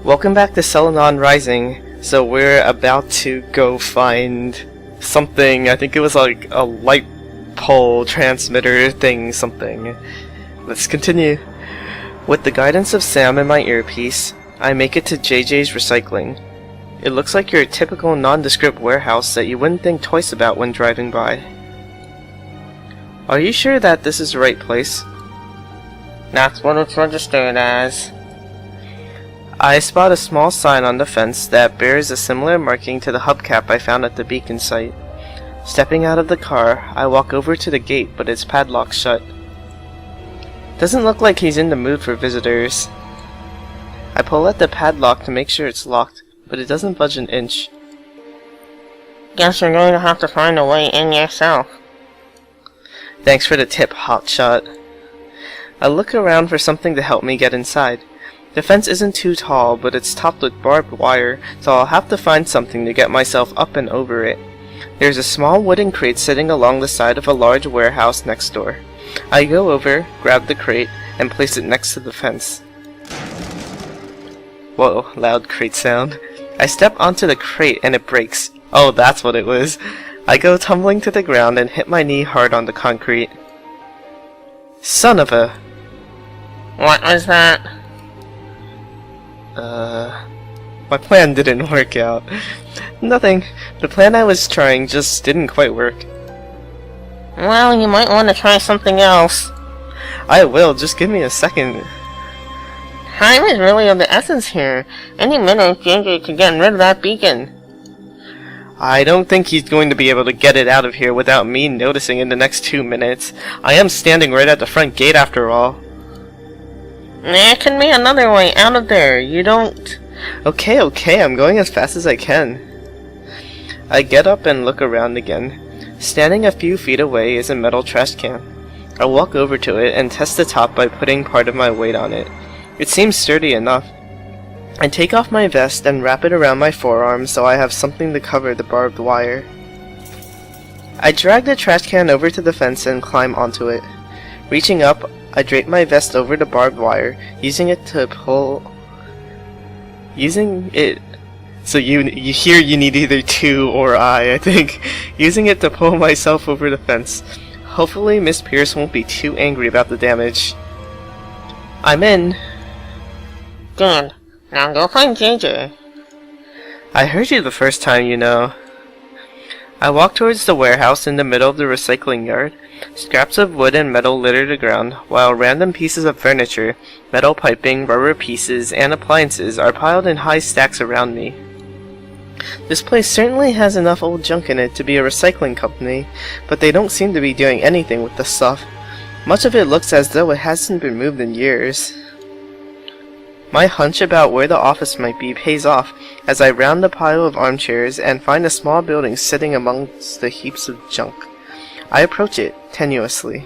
Welcome back to Selenon Rising. So we're about to go find something. I think it was like a light pole transmitter thing, something. Let's continue. With the guidance of Sam and my earpiece, I make it to JJ's recycling. It looks like your typical nondescript warehouse that you wouldn't think twice about when driving by. Are you sure that this is the right place? That's what it's registered as. I spot a small sign on the fence that bears a similar marking to the hubcap I found at the beacon site. Stepping out of the car, I walk over to the gate, but it's padlocked shut. Doesn't look like he's in the mood for visitors. I pull at the padlock to make sure it's locked, but it doesn't budge an inch. Guess you're going to have to find a way in yourself. Thanks for the tip, hotshot. I look around for something to help me get inside. The fence isn't too tall, but it's topped with barbed wire, so I'll have to find something to get myself up and over it. There's a small wooden crate sitting along the side of a large warehouse next door. I go over, grab the crate, and place it next to the fence. Whoa, loud crate sound. I step onto the crate and it breaks. Oh, that's what it was. I go tumbling to the ground and hit my knee hard on the concrete. Son of a... What was that? My plan didn't work out. Nothing. The plan I was trying just didn't quite work. Well, you might want to try something else. I will, just give me a second. Time is really of the essence here. Any minute JJ could get rid of that beacon. I don't think he's going to be able to get it out of here without me noticing in the next 2 minutes. I am standing right at the front gate after all. There can be another way out of there. You don't... Okay, I'm going as fast as I can. I get up and look around again. Standing a few feet away is a metal trash can. I walk over to it and test the top by putting part of my weight on it. It seems sturdy enough. I take off my vest and wrap it around my forearm so I have something to cover the barbed wire. I drag the trash can over to the fence and climb onto it. Reaching up, I drape my vest over the barbed wire, using it to pull... So you hear you need either two or I think. Using it to pull myself over the fence. Hopefully Miss Pierce won't be too angry about the damage. I'm in. Good. Now go find JJ. I heard you the first time, you know. I walk towards the warehouse in the middle of the recycling yard. Scraps of wood and metal litter the ground, while random pieces of furniture, metal piping, rubber pieces, and appliances are piled in high stacks around me. This place certainly has enough old junk in it to be a recycling company, but they don't seem to be doing anything with the stuff. Much of it looks as though it hasn't been moved in years. My hunch about where the office might be pays off as I round the pile of armchairs and find a small building sitting amongst the heaps of junk. I approach it, tenuously.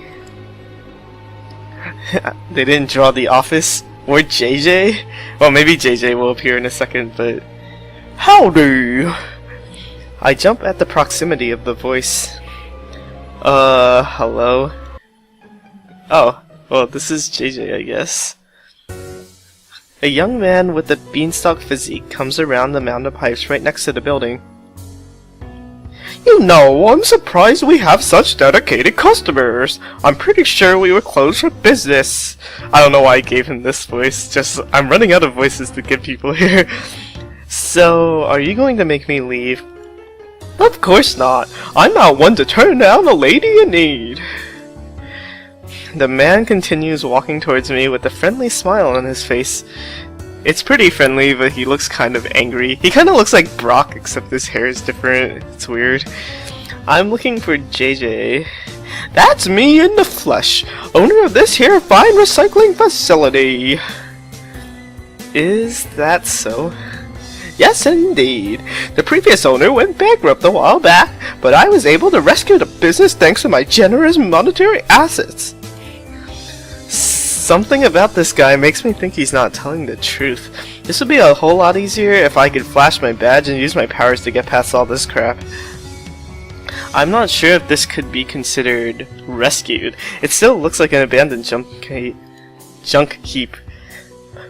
They didn't draw the office or JJ? Well, maybe JJ will appear in a second, but... Howdy! I jump at the proximity of the voice. Hello? Oh, well, this is JJ, I guess. A young man with a beanstalk physique comes around the mound of pipes right next to the building. You know, I'm surprised we have such dedicated customers. I'm pretty sure we were closed for business. I don't know why I gave him this voice, just I'm running out of voices to give people here. So, are you going to make me leave? Of course not. I'm not one to turn down a lady in need. The man continues walking towards me with a friendly smile on his face. It's pretty friendly, but he looks kind of angry. He kind of looks like Brock, except his hair is different. It's weird. I'm looking for JJ. That's me in the flesh, owner of this here fine recycling facility. Is that so? Yes, indeed. The previous owner went bankrupt a while back, but I was able to rescue the business thanks to my generous monetary assets. Something about this guy makes me think he's not telling the truth. This would be a whole lot easier if I could flash my badge and use my powers to get past all this crap. I'm not sure if this could be considered rescued. It still looks like an abandoned junk heap.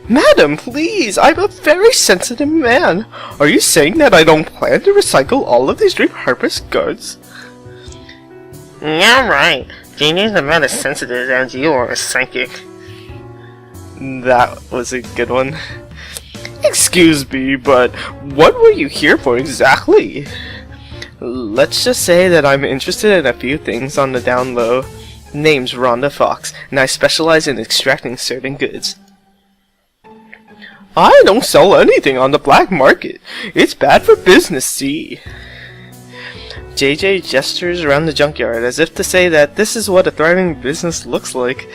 Madam, please! I'm a very sensitive man! Are you saying that I don't plan to recycle all of these repurposed goods? Yeah, right. JJ's about as sensitive as you are psychic. That was a good one. Excuse me, but what were you here for exactly? Let's just say that I'm interested in a few things on the down low. Name's Rhonda Fox, and I specialize in extracting certain goods. I don't sell anything on the black market. It's bad for business, see? JJ gestures around the junkyard as if to say that this is what a thriving business looks like.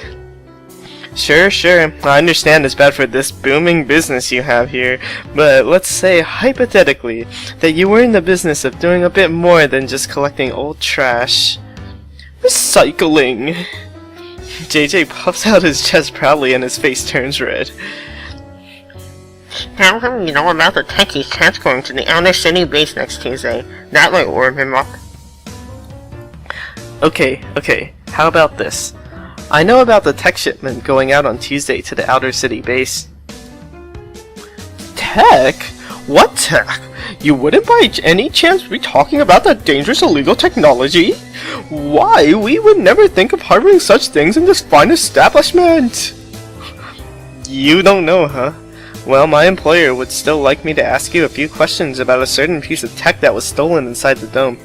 Sure, I understand it's bad for this booming business you have here, but let's say, hypothetically, that you were in the business of doing a bit more than just collecting old trash. Recycling! JJ puffs out his chest proudly and his face turns red. How come you know about the techies transporting to the outer city base next Tuesday? That might warm him up. Okay, how about this? I know about the tech shipment going out on Tuesday to the outer city base. Tech? What tech? You wouldn't by any chance be talking about that dangerous illegal technology? Why, we would never think of harboring such things in this fine establishment! You don't know, huh? Well, my employer would still like me to ask you a few questions about a certain piece of tech that was stolen inside the dome.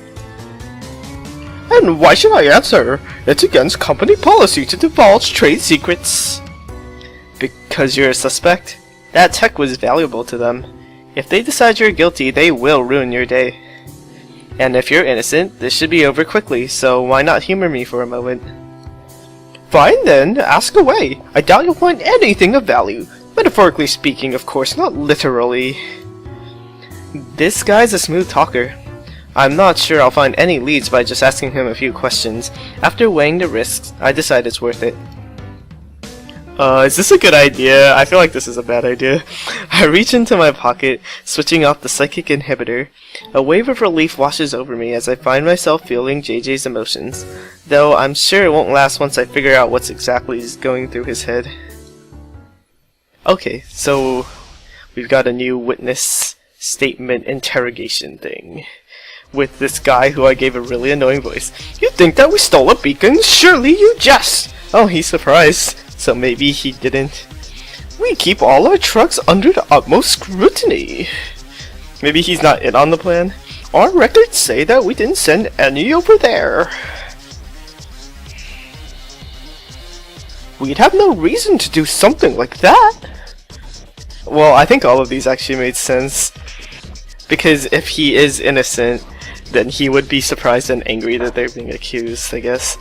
And why should I answer? It's against company policy to divulge trade secrets. Because you're a suspect? That tech was valuable to them. If they decide you're guilty, they will ruin your day. And if you're innocent, this should be over quickly, so why not humor me for a moment? Fine then, ask away. I doubt you'll find anything of value. Metaphorically speaking, of course, not literally. This guy's a smooth talker. I'm not sure I'll find any leads by just asking him a few questions. After weighing the risks, I decide it's worth it. Is this a good idea? I feel like this is a bad idea. I reach into my pocket, switching off the psychic inhibitor. A wave of relief washes over me as I find myself feeling JJ's emotions, though I'm sure it won't last once I figure out what's exactly going through his head. Okay, so we've got a new witness statement interrogation thing. With this guy who I gave a really annoying voice. You think that we stole a beacon? Surely you jest! Oh, he's surprised. So maybe he didn't. We keep all our trucks under the utmost scrutiny. Maybe he's not in on the plan. Our records say that we didn't send any over there. We'd have no reason to do something like that. Well, I think all of these actually made sense. Because if he is innocent, then he would be surprised and angry that they're being accused, I guess.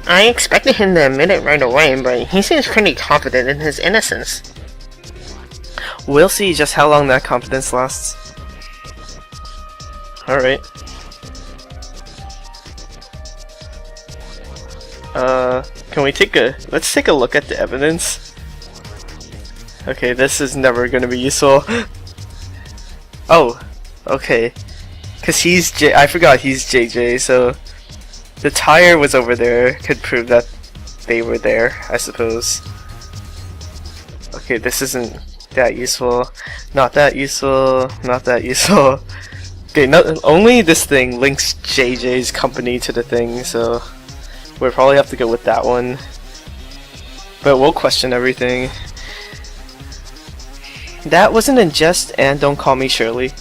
I expected him to admit it right away, but he seems pretty confident in his innocence. We'll see just how long that confidence lasts. Alright. Can we let's take a look at the evidence. Okay, this is never gonna be useful. Oh, okay. Cause I forgot he's JJ, so the tire was over there, could prove that they were there, I suppose. Okay, this isn't that useful. Not that useful, not that useful. Okay, only this thing links JJ's company to the thing, so we'll probably have to go with that one. But we'll question everything. That wasn't in jest, and don't call me Shirley.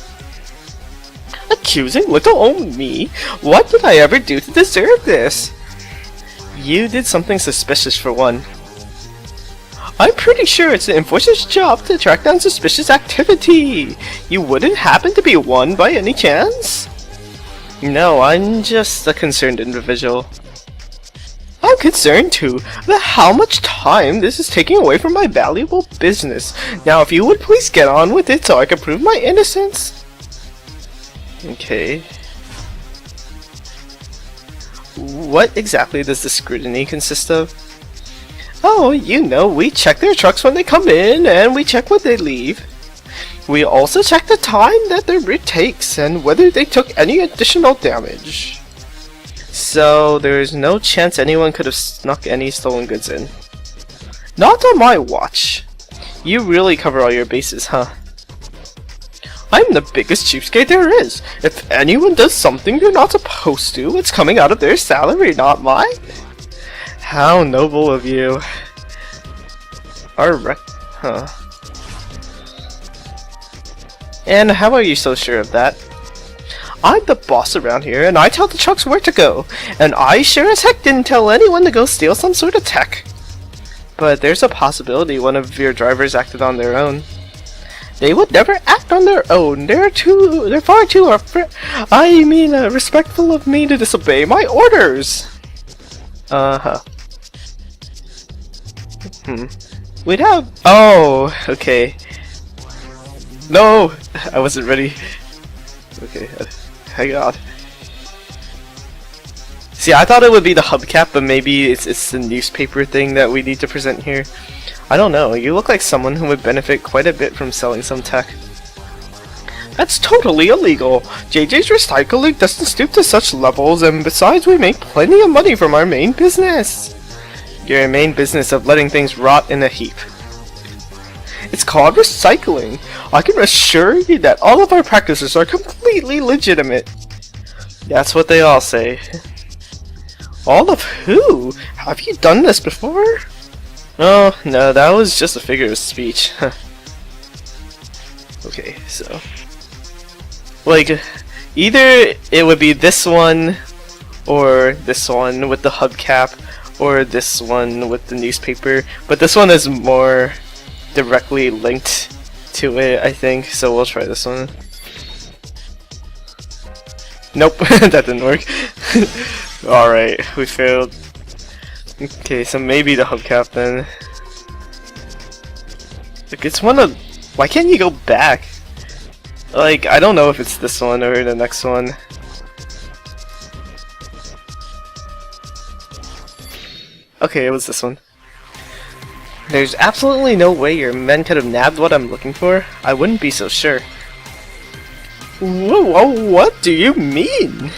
Accusing little old me? What did I ever do to deserve this? You did something suspicious for one. I'm pretty sure it's the enforcer's job to track down suspicious activity. You wouldn't happen to be one by any chance? No, I'm just a concerned individual. I'm concerned too about how much time this is taking away from my valuable business. Now if you would please get on with it so I can prove my innocence. Okay. What exactly does the scrutiny consist of? Oh, you know, we check their trucks when they come in, and we check when they leave. We also check the time that their route takes, and whether they took any additional damage. So, there's no chance anyone could have snuck any stolen goods in. Not on my watch. You really cover all your bases, huh? I'm the biggest cheapskate there is. If anyone does something they're not supposed to, it's coming out of their salary, not mine. How noble of you. Huh. And how are you so sure of that? I'm the boss around here, and I tell the trucks where to go. And I sure as heck didn't tell anyone to go steal some sort of tech. But there's a possibility one of your drivers acted on their own. They would never act on their own. They're far too respectful of me to disobey my orders. We'd have. Oh, okay. No, I wasn't ready. Okay, hang on. See, I thought it would be the hubcap, but maybe it's the newspaper thing that we need to present here. I don't know, you look like someone who would benefit quite a bit from selling some tech. That's totally illegal! JJ's Recycling doesn't stoop to such levels, and besides we make plenty of money from our main business. Your main business of letting things rot in a heap. It's called recycling. I can assure you that all of our practices are completely legitimate. That's what they all say. All of who? Have you done this before? Oh, no, that was just a figure of speech. Okay, so... like, either it would be this one, or this one with the hubcap, or this one with the newspaper, but this one is more directly linked to it, I think, so we'll try this one. Nope, that didn't work. Alright, we failed. Okay, so maybe the hubcap then. Like, it's one of... why can't you go back? Like, I don't know if it's this one or the next one. Okay, it was this one. There's absolutely no way your men could have nabbed what I'm looking for. I wouldn't be so sure. Whoa, what do you mean?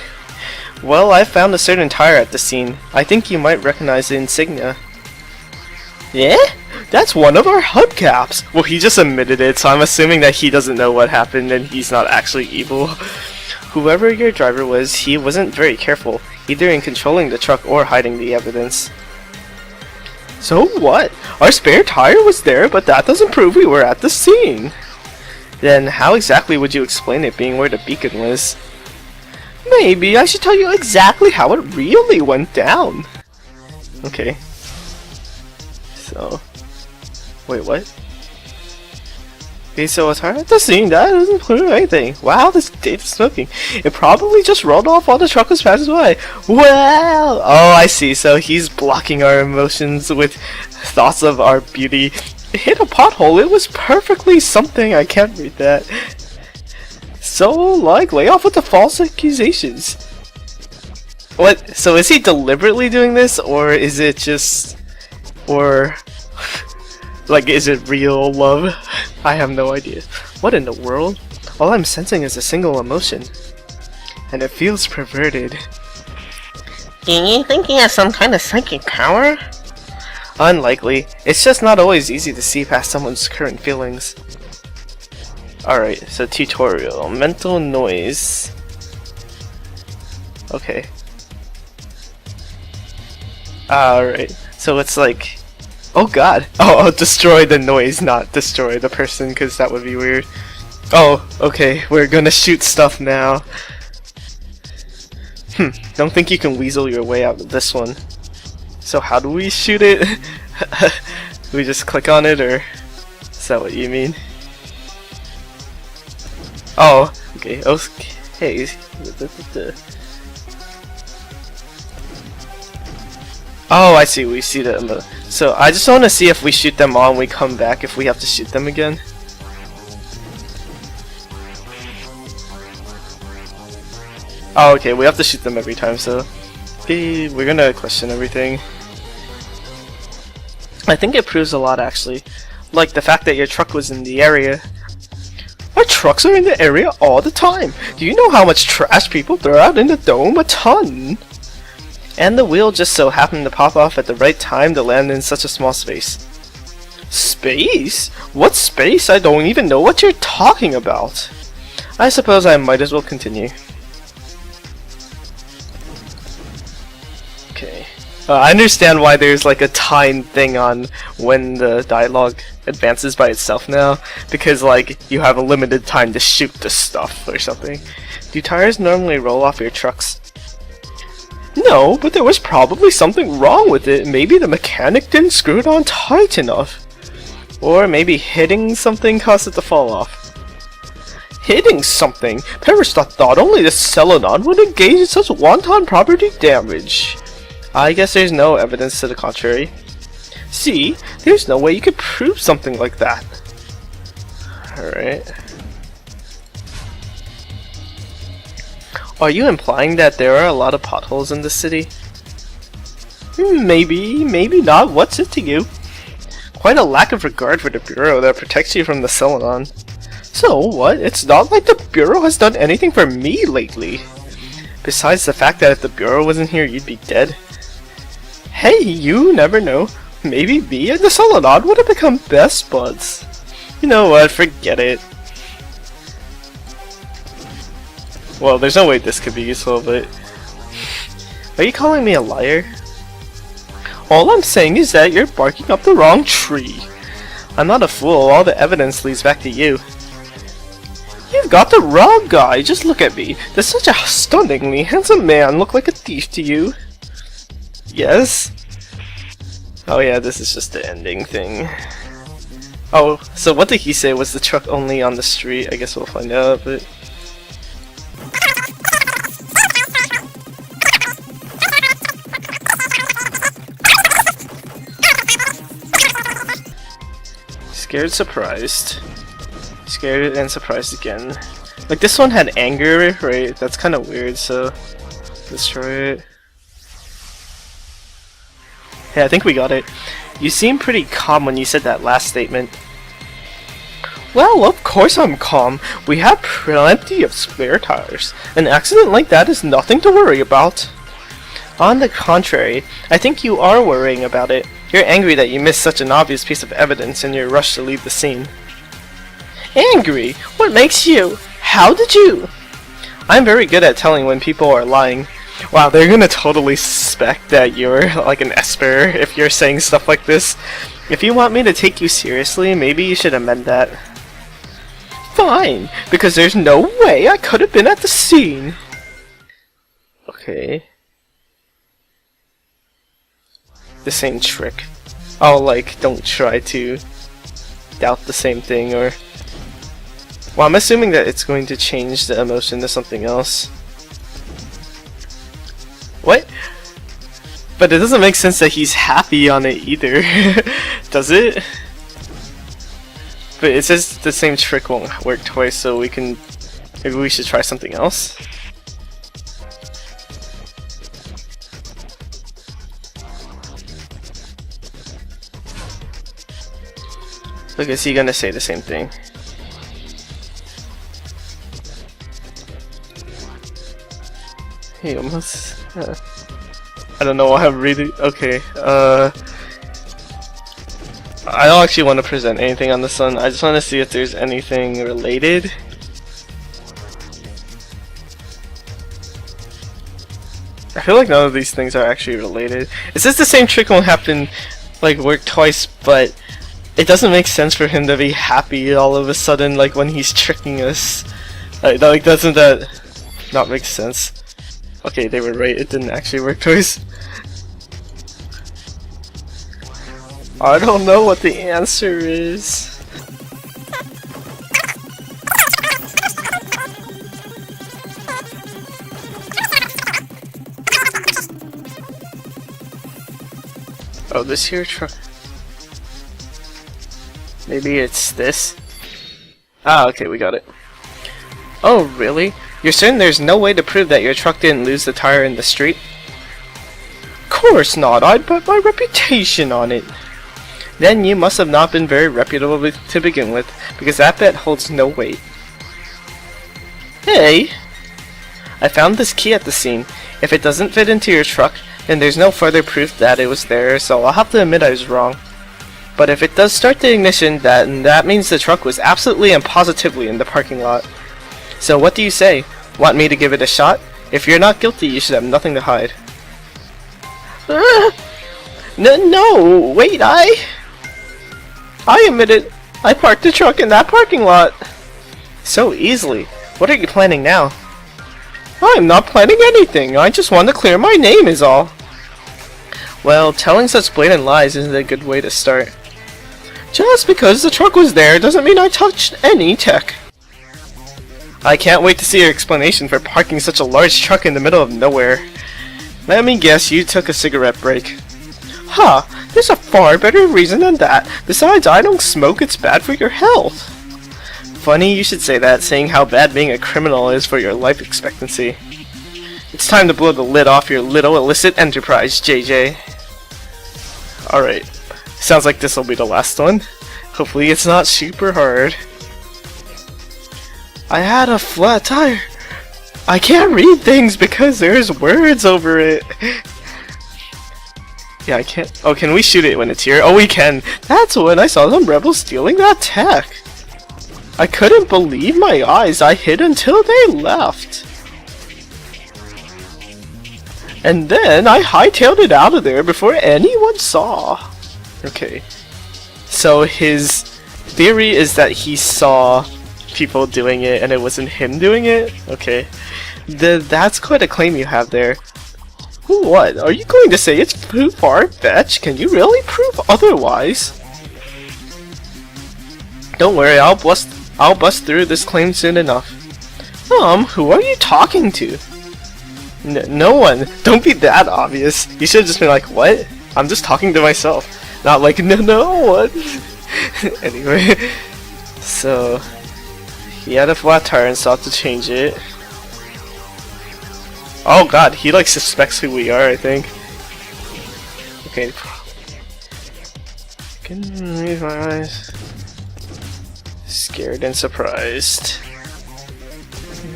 Well, I found a certain tire at the scene. I think you might recognize the insignia. Yeah? That's one of our hubcaps! Well, he just admitted it, so I'm assuming that he doesn't know what happened and he's not actually evil. Whoever your driver was, he wasn't very careful, either in controlling the truck or hiding the evidence. So what? Our spare tire was there, but that doesn't prove we were at the scene. Then how exactly would you explain it being where the beacon was? Maybe I should tell you exactly how it really went down. Okay. So... wait, what? Okay, so it's hard at the scene. That doesn't prove anything. Wow, this date is smoking. It probably just rolled off while the truck was passing by. Well, oh, I see. So he's blocking our emotions with thoughts of our beauty. It hit a pothole. It was perfectly something. I can't read that. So, like, lay off with the false accusations. What? So is he deliberately doing this, or is it just, or like, is it real love? I have no idea. What in the world? All I'm sensing is a single emotion, and it feels perverted. Do you think he has some kind of psychic power? Unlikely. It's just not always easy to see past someone's current feelings. Alright, so tutorial. Mental noise. Okay. Alright, so it's like... oh god! Oh, destroy the noise, not destroy the person, because that would be weird. Oh, okay, we're gonna shoot stuff now. Don't think you can weasel your way out of this one. So how do we shoot it? We just click on it, or is that what you mean? Oh, okay, okay. Oh, I see, we see them. So I just want to see if we shoot them all and we come back if we have to shoot them again. Oh, okay, we have to shoot them every time, so we're gonna question everything. I think it proves a lot, actually. Like the fact that your truck was in the area. Our trucks are in the area all the time. Do you know how much trash people throw out in the dome? A ton! And the wheel just so happened to pop off at the right time to land in such a small space. Space? What space? I don't even know what you're talking about. I suppose I might as well continue. Okay. I understand why there's like a time thing on when the dialogue advances by itself now, because like you have a limited time to shoot the stuff or something. Do tires normally roll off your trucks? No, but there was probably something wrong with it. Maybe the mechanic didn't screw it on tight enough. Or maybe hitting something caused it to fall off. Hitting something? Peristot thought only the Selenon would engage in such wanton property damage. I guess there's no evidence to the contrary. See, there's no way you could prove something like that. Alright. Are you implying that there are a lot of potholes in the city? Maybe, maybe not. What's it to you? Quite a lack of regard for the Bureau that protects you from the Selenon. So what? It's not like the Bureau has done anything for me lately. Besides the fact that if the Bureau wasn't here, you'd be dead. Hey, you never know. Maybe me and the Selenon would have become best buds. You know what? Forget it. Well, there's no way this could be useful, but... Are you calling me a liar? All I'm saying is that you're barking up the wrong tree. I'm not a fool. All the evidence leads back to you. You've got the wrong guy. Just look at me. Does such a stunningly handsome man look like a thief to you? Yes? Oh yeah, this is just the ending thing. Oh, so what did he say? Was the truck only on the street? I guess we'll find out, but... Scared, surprised. Scared and surprised again. Like this one had anger, right? That's kind of weird, so... Destroy it. Yeah, I think we got it. You seemed pretty calm when you said that last statement. Well, of course I'm calm. We have plenty of spare tires. An accident like that is nothing to worry about. On the contrary, I think you are worrying about it. You're angry that you missed such an obvious piece of evidence in your rush to leave the scene. Angry? What makes you? How did you? I'm very good at telling when people are lying. Wow, they're gonna totally suspect that you're like an Esper if you're saying stuff like this. If you want me to take you seriously, maybe you should amend that. Fine, because there's no way I could have been at the scene. Okay. The same trick. Oh, like, don't try to doubt the same thing, or... Well, I'm assuming that it's going to change the emotion to something else. What? But it doesn't make sense that he's happy on it either. Does it? But it says the same trick won't work twice, so we can... Maybe we should try something else? Look, is he gonna say the same thing? He almost... I don't know, I have really... Okay, I don't actually want to present anything on this one. I just want to see if there's anything related. I feel like none of these things are actually related. It says the same trick won't happen, like, work twice, but it doesn't make sense for him to be happy all of a sudden, like, when he's tricking us. Like, doesn't that not make sense? Okay, they were right, it didn't actually work twice. I don't know what the answer is. Oh, this here truck. Maybe it's this? Ah, okay, we got it. Oh, really? You're certain there's no way to prove that your truck didn't lose the tire in the street? Course not, I'd bet my reputation on it. Then you must have not been very reputable to begin with, because that bet holds no weight. Hey! I found this key at the scene. If it doesn't fit into your truck, then there's no further proof that it was there, so I'll have to admit I was wrong. But if it does start the ignition, then that means the truck was absolutely and positively in the parking lot. So what do you say? Want me to give it a shot? If you're not guilty, you should have nothing to hide. No, wait, I admit it. I parked the truck in that parking lot. So easily. What are you planning now? I'm not planning anything. I just want to clear my name is all. Well, telling such blatant lies isn't a good way to start. Just because the truck was there doesn't mean I touched any tech. I can't wait to see your explanation for parking such a large truck in the middle of nowhere. Let me guess you took a cigarette break. Huh, there's a far better reason than that. Besides, I don't smoke, it's bad for your health. Funny you should say that, seeing how bad being a criminal is for your life expectancy. It's time to blow the lid off your little illicit enterprise, JJ. Alright, sounds like this will be the last one. Hopefully it's not super hard. I had a flat tire. I can't read things because there's words over it. Yeah, I can't. Oh, can we shoot it when it's here? Oh, we can. That's when I saw some rebels stealing that tech. I couldn't believe my eyes. I hid until they left. And then I hightailed it out of there before anyone saw. Okay. So his theory is that he saw people doing it and it wasn't him doing it? Okay. That's quite a claim you have there. What? Are you going to say it's too far-fetched? Can you really prove otherwise? Don't worry, I'll bust through this claim soon enough. Who are you talking to? No one. Don't be that obvious. You should have just been like, what? I'm just talking to myself. Not like, no one. Anyway. So, he had a flat tire and sought to change it. Oh god, he like suspects who we are, I think. Okay. Can raise my eyes. Scared and surprised.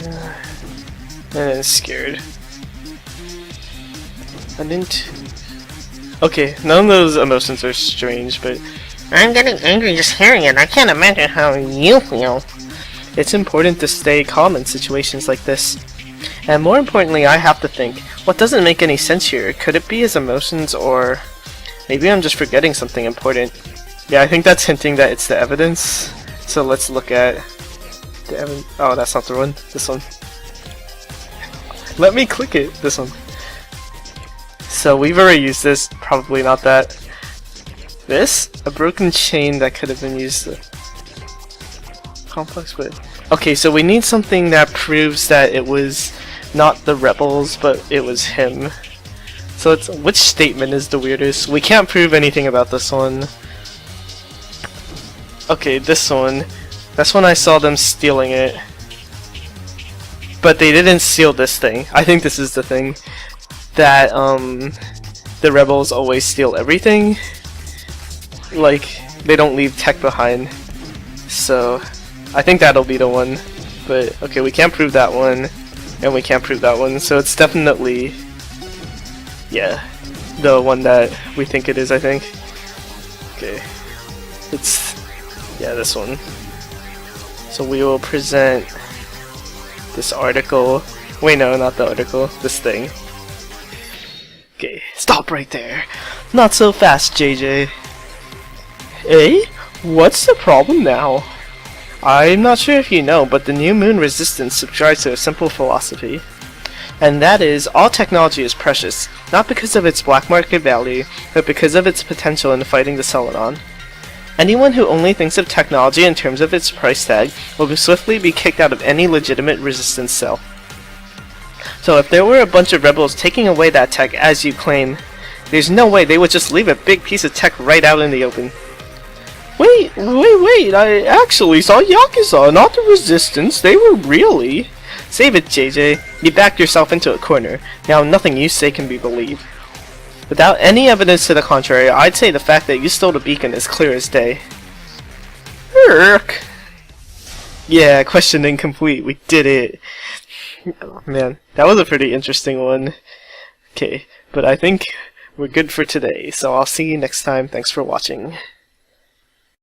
And then scared. I didn't. Okay, none of those emotions are strange, but I'm getting angry just hearing it. I can't imagine how you feel. it's important to stay calm in situations like this. And more importantly, I have to think, what doesn't make any sense here? Could it be his emotions, or maybe I'm just forgetting something important? Yeah, I think that's hinting that it's the evidence. So let's look at the evidence. Oh, that's not the one. This one. Let me click it. This one. So we've already used this. Probably not that. This? A broken chain that could have been used. Complex, but okay. So we need something that proves that it was not the rebels, but it was him. So it's which statement is the weirdest? We can't prove anything about this one. Okay, this one. That's when I saw them stealing it. But they didn't steal this thing. I think this is the thing. That, the rebels always steal everything. Like, they don't leave tech behind. So, I think that'll be the one. But, okay, we can't prove that one. And we can't prove that one. So it's definitely, yeah, the one that we think it is, I think. Okay. It's, yeah, this one. So we will present this article. Wait, no, not the article. This thing. Okay, stop right there. Not so fast, JJ. Eh? What's the problem now? I'm not sure if you know, but the New Moon Resistance subscribes to a simple philosophy. And that is, all technology is precious, not because of its black market value, but because of its potential in fighting the Selenon. Anyone who only thinks of technology in terms of its price tag will swiftly be kicked out of any legitimate resistance cell. So if there were a bunch of rebels taking away that tech as you claim, there's no way they would just leave a big piece of tech right out in the open. Wait, I actually saw Yakuza, not the Resistance, they were really... Save it, JJ. You backed yourself into a corner. Now nothing you say can be believed. Without any evidence to the contrary, I'd say the fact that you stole the beacon is clear as day. Urk. Yeah, question incomplete, we did it. Oh, man, that was a pretty interesting one. Okay, but I think we're good for today, so I'll see you next time. Thanks for watching.